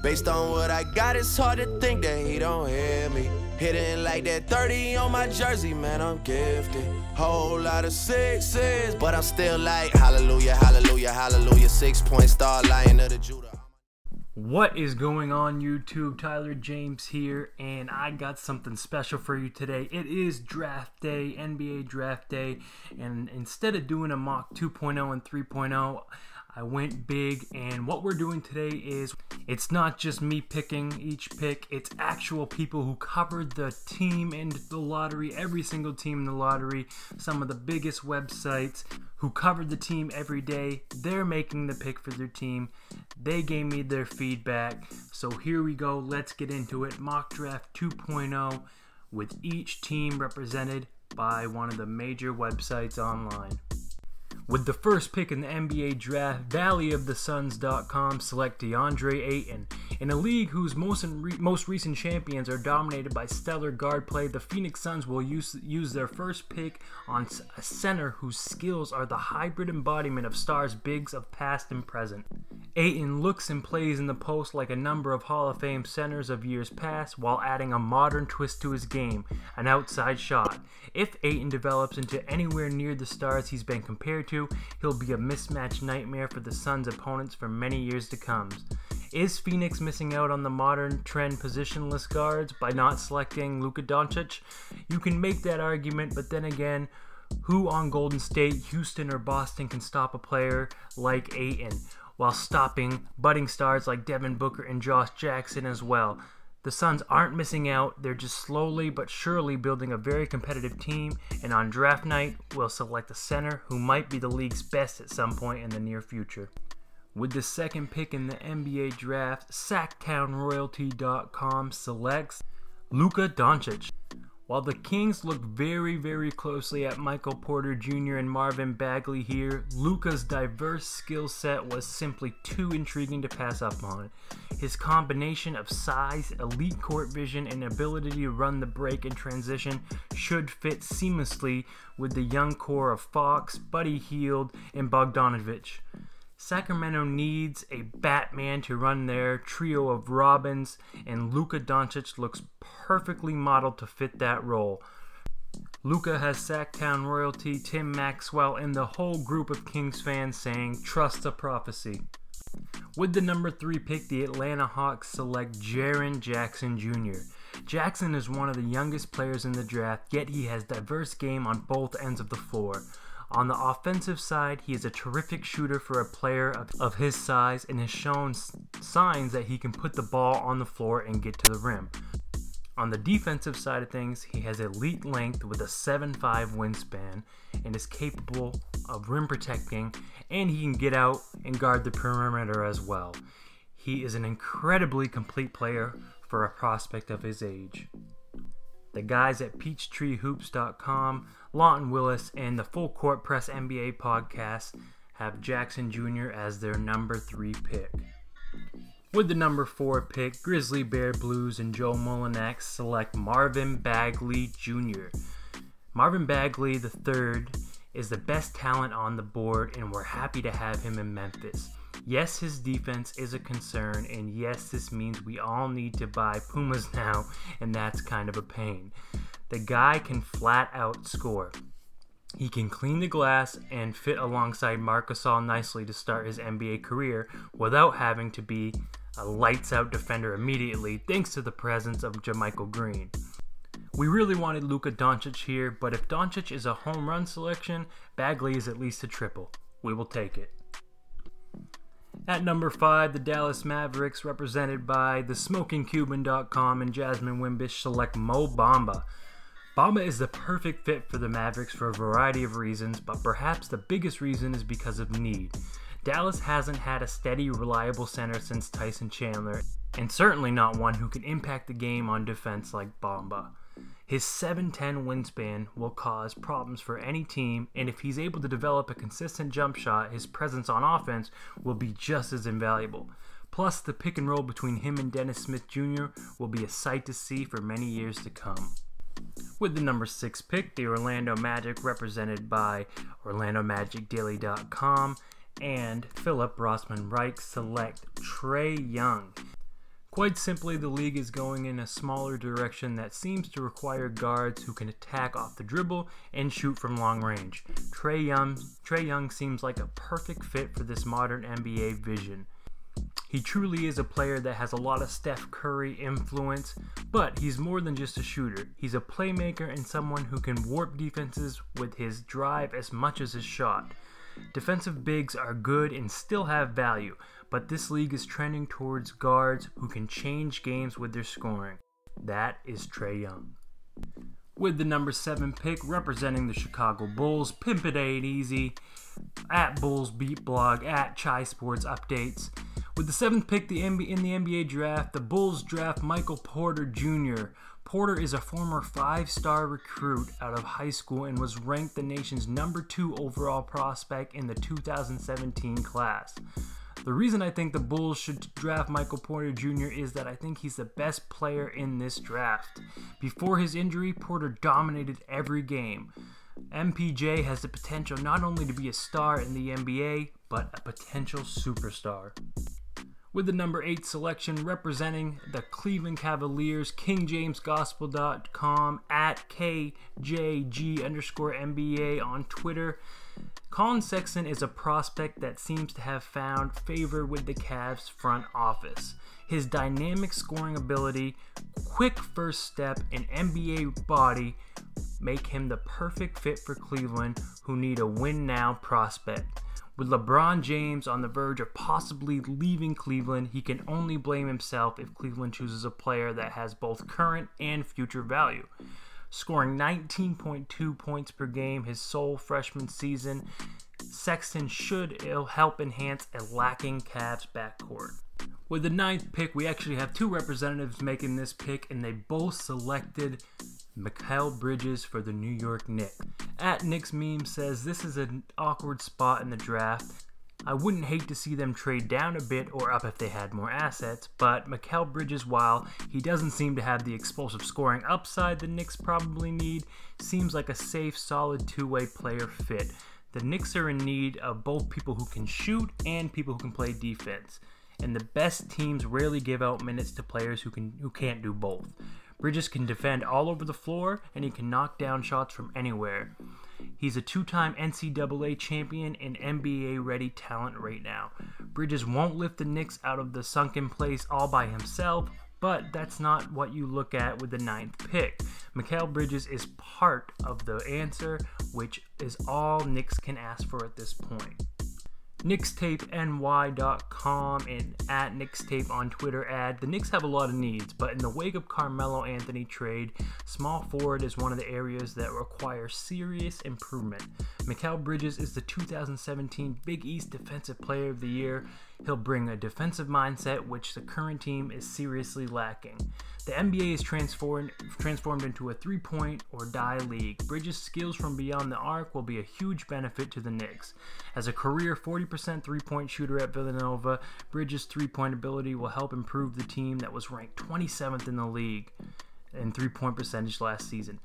Based on what I got, it's hard to think that he don't hear me. Hitting like that 30 on my jersey, man, I'm gifted. Whole lot of sixes, but I'm still like, hallelujah, hallelujah, hallelujah. 6-point star, Lion of the Judah. What is going on, YouTube? Tyler James here, and I got something special for you today. It is draft day, NBA draft day, and instead of doing a mock 2.0 and 3.0, I went big, and what we're doing today is, it's not just me picking each pick, it's actual people who covered the team in the lottery, every single team in the lottery, some of the biggest websites who covered the team every day. They're making the pick for their team. They gave me their feedback. So here we go, let's get into it. Mock Draft 2.0 with each team represented by one of the major websites online. With the first pick in the NBA draft, valleyofthesuns.com select DeAndre Ayton. In a league whose most recent champions are dominated by stellar guard play, the Phoenix Suns will use their first pick on a center whose skills are the hybrid embodiment of stars bigs of past and present. Ayton looks and plays in the post like a number of Hall of Fame centers of years past, while adding a modern twist to his game, an outside shot. If Ayton develops into anywhere near the stars he's been compared to, he'll be a mismatch nightmare for the Suns' opponents for many years to come. Is Phoenix missing out on the modern trend positionless guards by not selecting Luka Doncic? You can make that argument, but then again, who on Golden State, Houston, or Boston can stop a player like Ayton while stopping budding stars like Devin Booker and Josh Jackson as well? The Suns aren't missing out, they're just slowly but surely building a very competitive team, and on draft night, we'll select a center who might be the league's best at some point in the near future. With the second pick in the NBA draft, SacktownRoyalty.com selects Luka Doncic. While the Kings look very closely at Michael Porter Jr. and Marvin Bagley here, Luka's diverse skill set was simply too intriguing to pass up on. His combination of size, elite court vision, and ability to run the break and transition should fit seamlessly with the young core of Fox, Buddy Hield, and Bogdanovic. Sacramento needs a Batman to run their trio of Robins, and Luka Doncic looks perfectly modeled to fit that role. Luka has Sacktown Royalty, Tim Maxwell, and the whole group of Kings fans saying, trust the prophecy. With the number 3 pick, the Atlanta Hawks select Jaren Jackson Jr. Jackson is one of the youngest players in the draft, yet he has diverse game on both ends of the floor. On the offensive side, he is a terrific shooter for a player of his size and has shown signs that he can put the ball on the floor and get to the rim. On the defensive side of things, he has elite length with a 7'5" wingspan and is capable of rim protecting, and he can get out and guard the perimeter as well. He is an incredibly complete player for a prospect of his age. The guys at PeachtreeHoops.com, Lawton Willis, and the Full Court Press NBA podcast have Jackson Jr. as their number 3 pick. With the number 4 pick, Grizzly Bear Blues and Joe Mullinax select Marvin Bagley Jr. Marvin Bagley III is the best talent on the board, and we're happy to have him in Memphis. Yes, his defense is a concern, and yes, this means we all need to buy Pumas now, and that's kind of a pain. The guy can flat out score. He can clean the glass and fit alongside Marc Gasol nicely to start his NBA career without having to be a lights-out defender immediately, thanks to the presence of JaMychal Green. We really wanted Luka Doncic here, but if Doncic is a home run selection, Bagley is at least a triple. We will take it. At number 5, the Dallas Mavericks, represented by thesmokingcuban.com and Jasmine Wimbish, select Mo Bamba. Bamba is the perfect fit for the Mavericks for a variety of reasons, but perhaps the biggest reason is because of need. Dallas hasn't had a steady, reliable center since Tyson Chandler, and certainly not one who can impact the game on defense like Bamba. His 7'10" wingspan will cause problems for any team, and if he's able to develop a consistent jump shot, his presence on offense will be just as invaluable. Plus, the pick and roll between him and Dennis Smith Jr. will be a sight to see for many years to come. With the number 6 pick, the Orlando Magic, represented by OrlandoMagicDaily.com and Philip Rossman-Reich, select Trae Young. Quite simply, the league is going in a smaller direction that seems to require guards who can attack off the dribble and shoot from long range. Trae Young seems like a perfect fit for this modern NBA vision. He truly is a player that has a lot of Steph Curry influence, but he's more than just a shooter. He's a playmaker and someone who can warp defenses with his drive as much as his shot. Defensive bigs are good and still have value, but this league is trending towards guards who can change games with their scoring. That is Trae Young. With the number 7 pick representing the Chicago Bulls, Pimp It Ain't Easy, at Bulls Beat Blog, at Chai Sports Updates. With the 7th pick in the NBA draft, the Bulls draft Michael Porter Jr. Porter is a former 5-star recruit out of high school and was ranked the nation's number 2 overall prospect in the 2017 class. The reason I think the Bulls should draft Michael Porter Jr. is that I think he's the best player in this draft. Before his injury, Porter dominated every game. MPJ has the potential not only to be a star in the NBA, but a potential superstar. With the number 8 selection representing the Cleveland Cavaliers, KingJamesGospel.com, at KJG_NBA on Twitter. Colin Sexton is a prospect that seems to have found favor with the Cavs front office. His dynamic scoring ability, quick first step, and NBA body make him the perfect fit for Cleveland, who need a win-now prospect. With LeBron James on the verge of possibly leaving Cleveland, he can only blame himself if Cleveland chooses a player that has both current and future value. Scoring 19.2 points per game his sole freshman season, Sexton should help enhance a lacking Cavs backcourt. With the 9th pick, we actually have 2 representatives making this pick, and they both selected Mikal Bridges for the New York Knicks. At Knicks Meme says this is an awkward spot in the draft. I wouldn't hate to see them trade down a bit or up if they had more assets, but Mikal Bridges, while he doesn't seem to have the explosive scoring upside the Knicks probably need, seems like a safe, solid two-way player fit. The Knicks are in need of both people who can shoot and people who can play defense, and the best teams rarely give out minutes to players who can't do both. Bridges can defend all over the floor, and he can knock down shots from anywhere. He's a 2-time NCAA champion and NBA-ready talent right now. Bridges won't lift the Knicks out of the sunken place all by himself, but that's not what you look at with the 9th pick. Mikal Bridges is part of the answer, which is all Knicks can ask for at this point. KnicksTapeNY.com and at KnicksTape on Twitter add, the Knicks have a lot of needs, but in the wake of Carmelo Anthony trade, small forward is one of the areas that require serious improvement. Mikal Bridges is the 2017 Big East Defensive Player of the Year. He'll bring a defensive mindset which the current team is seriously lacking. The NBA is transformed into a 3-point or die league. Bridges' skills from beyond the arc will be a huge benefit to the Knicks. As a career 40% 3-point shooter at Villanova, Bridges' 3-point ability will help improve the team that was ranked 27th in the league in 3-point percentage last season.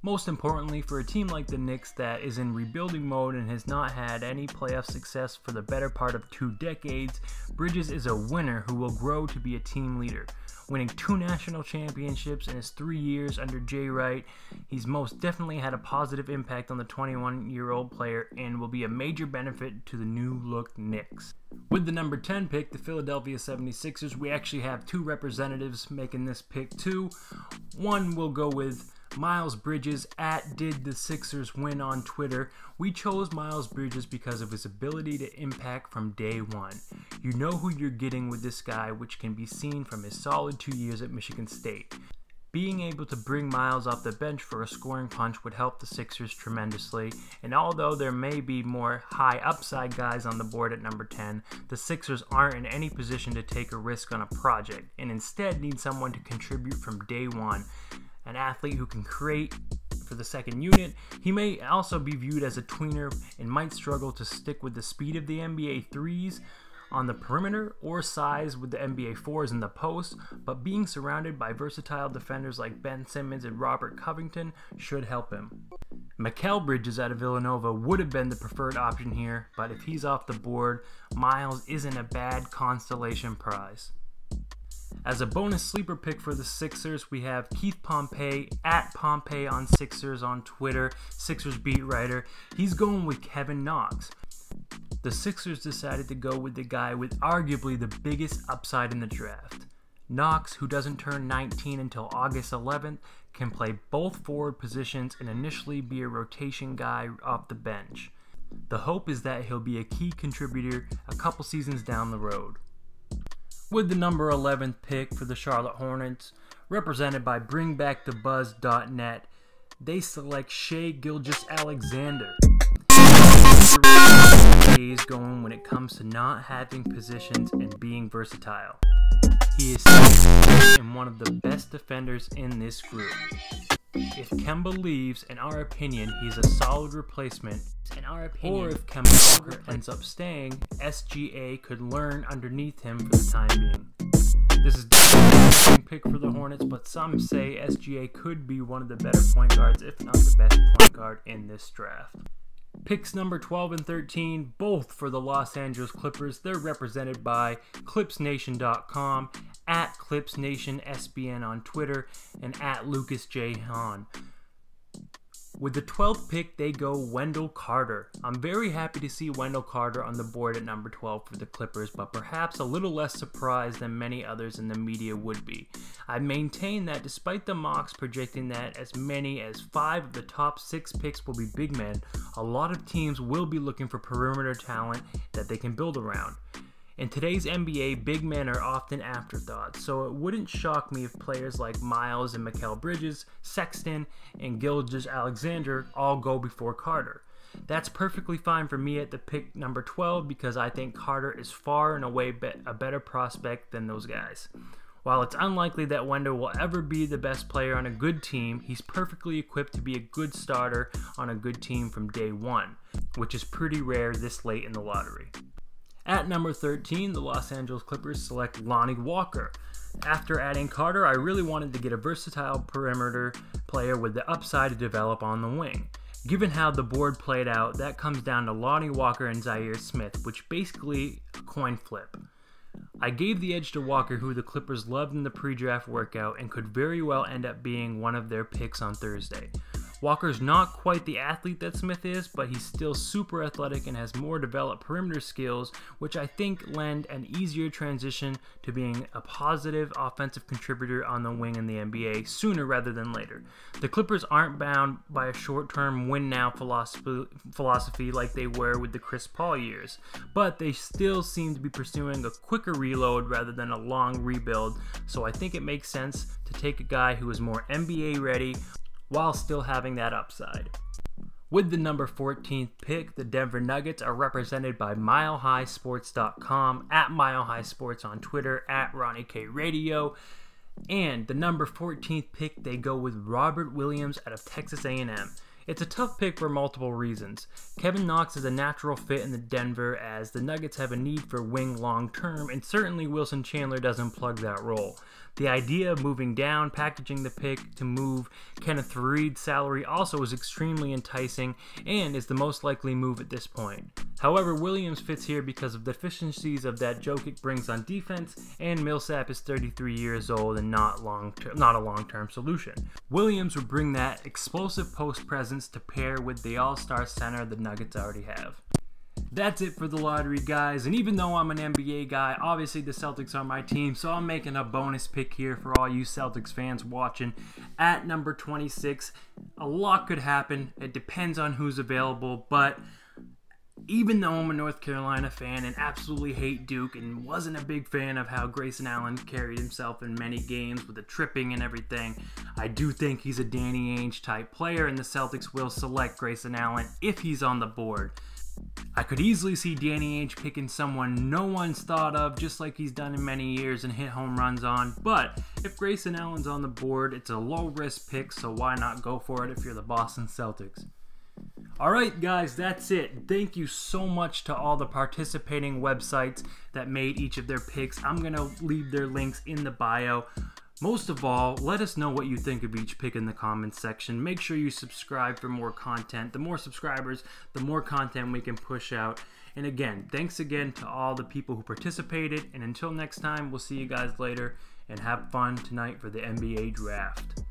Most importantly, for a team like the Knicks that is in rebuilding mode and has not had any playoff success for the better part of 2 decades, Bridges is a winner who will grow to be a team leader. Winning 2 national championships in his 3 years under Jay Wright, he's most definitely had a positive impact on the 21-year-old player and will be a major benefit to the new-look Knicks. With the number 10 pick, the Philadelphia 76ers, we actually have 2 representatives making this pick too. One will go with Miles Bridges at Did the Sixers Win on Twitter. We chose Miles Bridges because of his ability to impact from day one. You know who you're getting with this guy, which can be seen from his solid 2 years at Michigan State. Being able to bring Miles off the bench for a scoring punch would help the Sixers tremendously, and although there may be more high upside guys on the board at number 10, the Sixers aren't in any position to take a risk on a project, and instead need someone to contribute from day one. An athlete who can create for the second unit. He may also be viewed as a tweener and might struggle to stick with the speed of the NBA threes on the perimeter or size with the NBA fours in the post, but being surrounded by versatile defenders like Ben Simmons and Robert Covington should help him. Mikal Bridges out of Villanova would have been the preferred option here, but if he's off the board, Miles isn't a bad consolation prize. As a bonus sleeper pick for the Sixers, we have Keith Pompey, at Pompey on Sixers on Twitter, Sixers beat writer. He's going with Kevin Knox. The Sixers decided to go with the guy with arguably the biggest upside in the draft. Knox, who doesn't turn 19 until August 11th, can play both forward positions and initially be a rotation guy off the bench. The hope is that he'll be a key contributor a couple seasons down the road. With the number 11th pick for the Charlotte Hornets, represented by BringBackTheBuzz.net, they select Shai Gilgeous-Alexander. Is going when it comes to not having positions and being versatile. He is and one of the best defenders in this group. If Kemba leaves, in our opinion, he's a solid replacement. Or if Kemba Walker ends up staying, SGA could learn underneath him for the time being. This is definitely a pick for the Hornets, but some say SGA could be one of the better point guards, if not the best point guard in this draft. Picks number 12 and 13, both for the Los Angeles Clippers. They're represented by ClipsNation.com, at ClipsNationSBN on Twitter, and at Lucas J. Hahn. With the 12th pick, they go Wendell Carter. I'm very happy to see Wendell Carter on the board at number 12 for the Clippers, but perhaps a little less surprised than many others in the media would be. I maintain that despite the mocks projecting that as many as 5 of the top 6 picks will be big men, a lot of teams will be looking for perimeter talent that they can build around. In today's NBA, big men are often afterthoughts, so it wouldn't shock me if players like Miles and Mikal Bridges, Sexton, and Gilgeous-Alexander all go before Carter. That's perfectly fine for me at the pick number 12 because I think Carter is far and away a better prospect than those guys. While it's unlikely that Wendell will ever be the best player on a good team, he's perfectly equipped to be a good starter on a good team from day one, which is pretty rare this late in the lottery. At number 13, the Los Angeles Clippers select Lonnie Walker. After adding Carter, I really wanted to get a versatile perimeter player with the upside to develop on the wing. Given how the board played out, that comes down to Lonnie Walker and Zaire Smith, which basically a coin flip. I gave the edge to Walker, who the Clippers loved in the pre-draft workout and could very well end up being one of their picks on Thursday. Walker's not quite the athlete that Smith is, but he's still super athletic and has more developed perimeter skills, which I think lend an easier transition to being a positive offensive contributor on the wing in the NBA sooner rather than later. The Clippers aren't bound by a short-term win-now philosophy like they were with the Chris Paul years, but they still seem to be pursuing a quicker reload rather than a long rebuild, so I think it makes sense to take a guy who is more NBA ready while still having that upside. With the number 14th pick, the Denver Nuggets are represented by MileHighSports.com, at MileHighSports on Twitter, at Ronnie K Radio, and the number 14th pick, they go with Robert Williams out of Texas A&M. It's a tough pick for multiple reasons. Kevin Knox is a natural fit in the Denver as the Nuggets have a need for wing long term, and certainly Wilson Chandler doesn't plug that role. The idea of moving down, packaging the pick to move Kenneth Faried's salary also is extremely enticing and is the most likely move at this point. However, Williams fits here because of the deficiencies of that Jokic brings on defense, and Millsap is 33 years old and not a long-term solution. Williams would bring that explosive post presence to pair with the all-star center the Nuggets already have. That's it for the lottery, guys, and even though I'm an NBA guy, obviously the Celtics are my team, so I'm making a bonus pick here for all you Celtics fans watching. At number 26, a lot could happen. It depends on who's available, but even though I'm a North Carolina fan and absolutely hate Duke and wasn't a big fan of how Grayson Allen carried himself in many games with the tripping and everything, I do think he's a Danny Ainge type player, and the Celtics will select Grayson Allen if he's on the board. I could easily see Danny Ainge picking someone no one's thought of, just like he's done in many years and hit home runs on, but if Grayson Allen's on the board, it's a low-risk pick, so why not go for it if you're the Boston Celtics? Alright guys, that's it. Thank you so much to all the participating websites that made each of their picks. I'm going to leave their links in the bio. Most of all, let us know what you think of each pick in the comments section. Make sure you subscribe for more content. The more subscribers, the more content we can push out. And again, thanks again to all the people who participated. And until next time, we'll see you guys later. And have fun tonight for the NBA draft.